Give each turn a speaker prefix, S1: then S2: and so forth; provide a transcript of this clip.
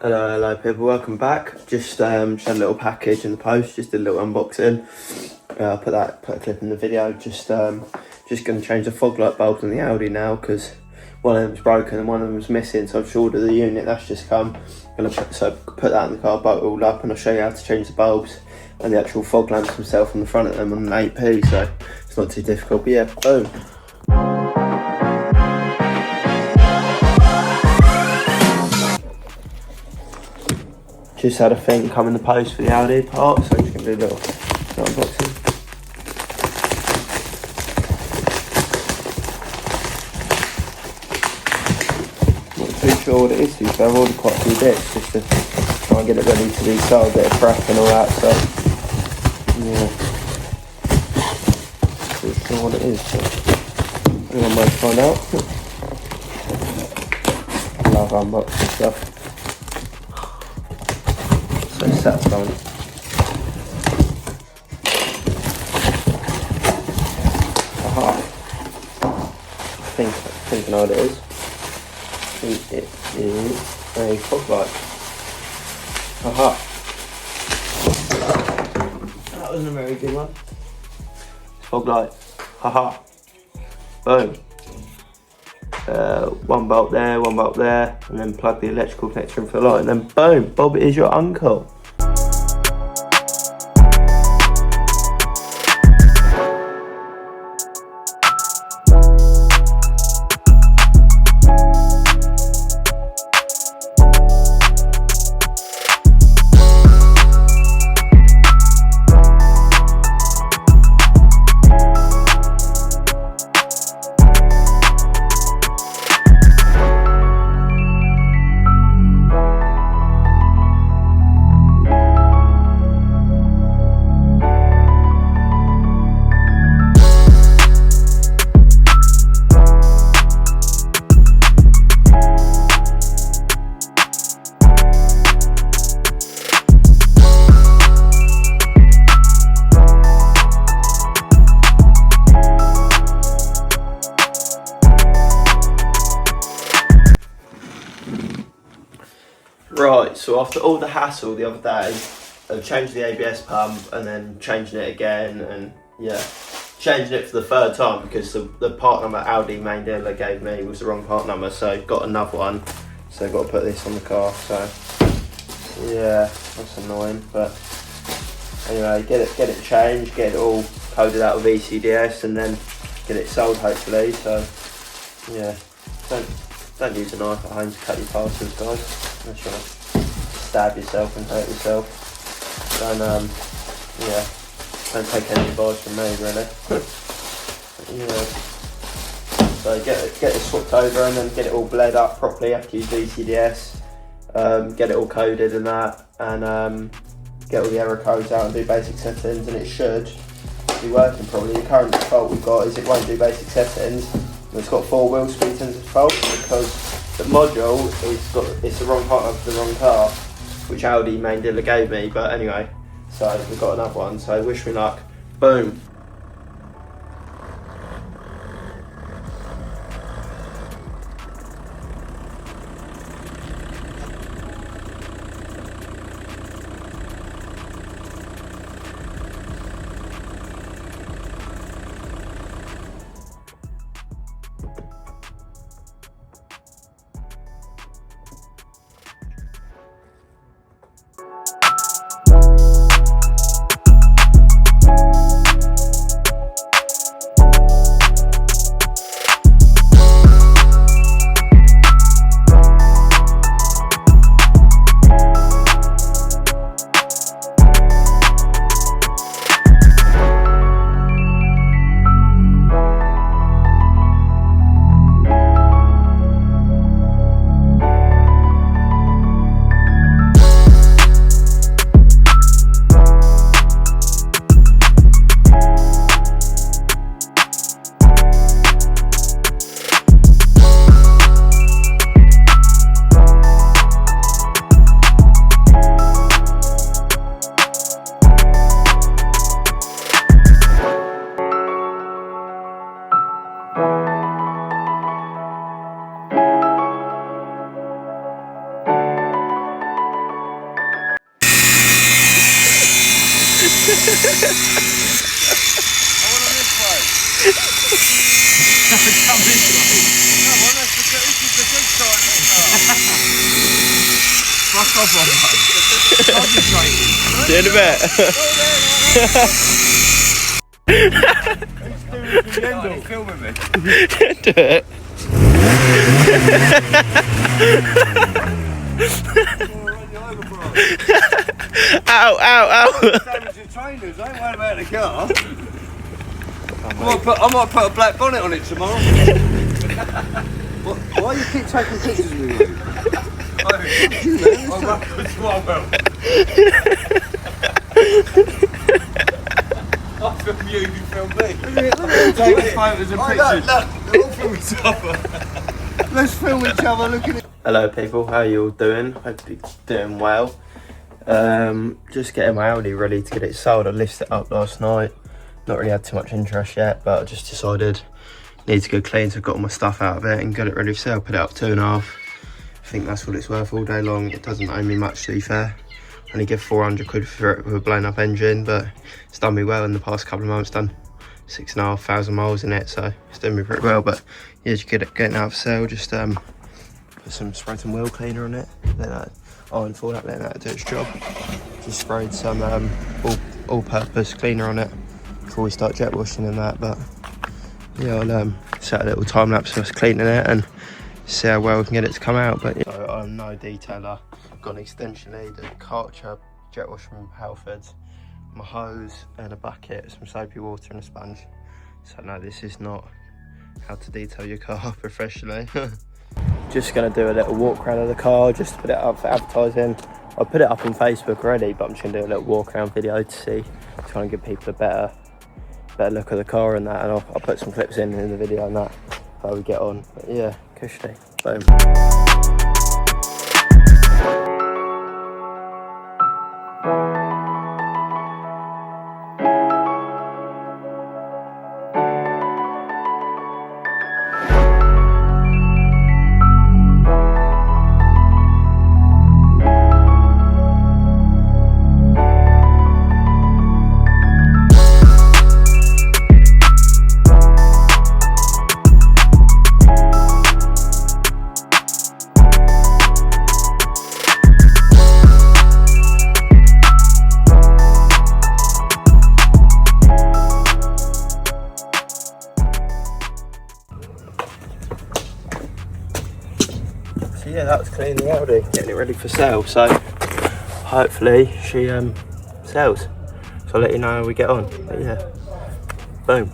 S1: Hello people, welcome back. Just had a little package in the post, just a little unboxing. I'll put a clip in the video. Just going to change the fog light bulbs on the Audi now because one of them's broken and one of them's missing. So I've just ordered the unit that's just come. Put that in the car, bolt it all up, and I'll show you how to change the bulbs and the actual fog lamps themselves on the front of them on an 8p. So it's not too difficult. But yeah, boom. Just had a thing come in the post for the Audi part, so I'm just going to do a little unboxing. Not too sure what it is, so I've ordered quite a few bits just to try and get it ready to be sold, a bit of prep and all that, so yeah. Not too sure what it is, so I might find out. I love unboxing stuff. So satisfying. Aha. I think I know what it is. I think it is a fog light. Aha. That wasn't a very good one. Fog light. Haha. Boom. One bolt there, and then plug the electrical connector in for the light, and then boom, Bob is your uncle. Right, so after all the hassle the other day of changing the ABS pump and then changing it again, and yeah, changing it for the third time because the part number Audi main dealer gave me was the wrong part number, so got another one, so I've got to put this on the car, so yeah, that's annoying, but anyway, get it changed, get it all coded out with ECDS and then get it sold hopefully, so yeah, don't use a knife at home to cut your parcels, guys. Unless you want to stab yourself and hurt yourself. Don't take any advice from me, really. Yeah. So get it swapped over and then get it all bled up properly. You have to use ECDS. Get it all coded and that, and get all the error codes out and do basic settings, and it should be working probably. The current fault we've got is it won't do basic settings. It's got 4 wheel speed sensor fault because the module it's the wrong part of the wrong car, which Audi main dealer gave me. But anyway, so we've got another one. So wish me luck. Boom.
S2: on this way. Come this way. Come on, this is the good side of the car. Fuck off on mate. Concentrating.
S1: See you in a bit.
S2: He's filming me.
S1: Do it. Ow, ow, ow.
S2: Damage your trainers, I ain't worried about the car. I might put a black bonnet on it tomorrow. Why you keep taking pictures with me? I'm backwards as well. I film you, you film me. Take photos and pictures. Look, they're all filming each other. Let's film each other, look at it.
S1: Hello people, how you all doing? Hope you're doing well. Just getting my Audi ready to get it sold. I listed it up last night. Not really had too much interest yet, but I just decided it needs to go clean, so I got all my stuff out of it and got it ready for sale. Put it up 2.5. I think that's what it's worth all day long. It doesn't owe me much, to be fair. I only give 400 quid for it with a blown up engine, but it's done me well in the past couple of months. Done 6,500 miles in it, so it's doing me pretty well. But yeah, just getting out for sale. Just put spray some wheel cleaner on it, let that iron fall up, letting that do its job. Just sprayed some all-purpose cleaner on it before we start jet washing and that. But yeah, I'll set a little time lapse of us cleaning it and see how well we can get it to come out. But yeah, so I'm no detailer. Got an extension lead, a cartridge, jet wash from Halford, my hose and a bucket, some soapy water and a sponge. So no, this is not how to detail your car professionally. Just going to do a little walk around of the car, just to put it up for advertising. I put it up on Facebook already, but I'm just going to do a little walk around video to see, trying to give people a better look at the car and that, and I'll put some clips in the video and that, how we get on. But yeah, cushy, boom. So yeah, that was cleaning the Audi, getting it ready for sale. So hopefully she sells. So I'll let you know how we get on. But yeah, boom.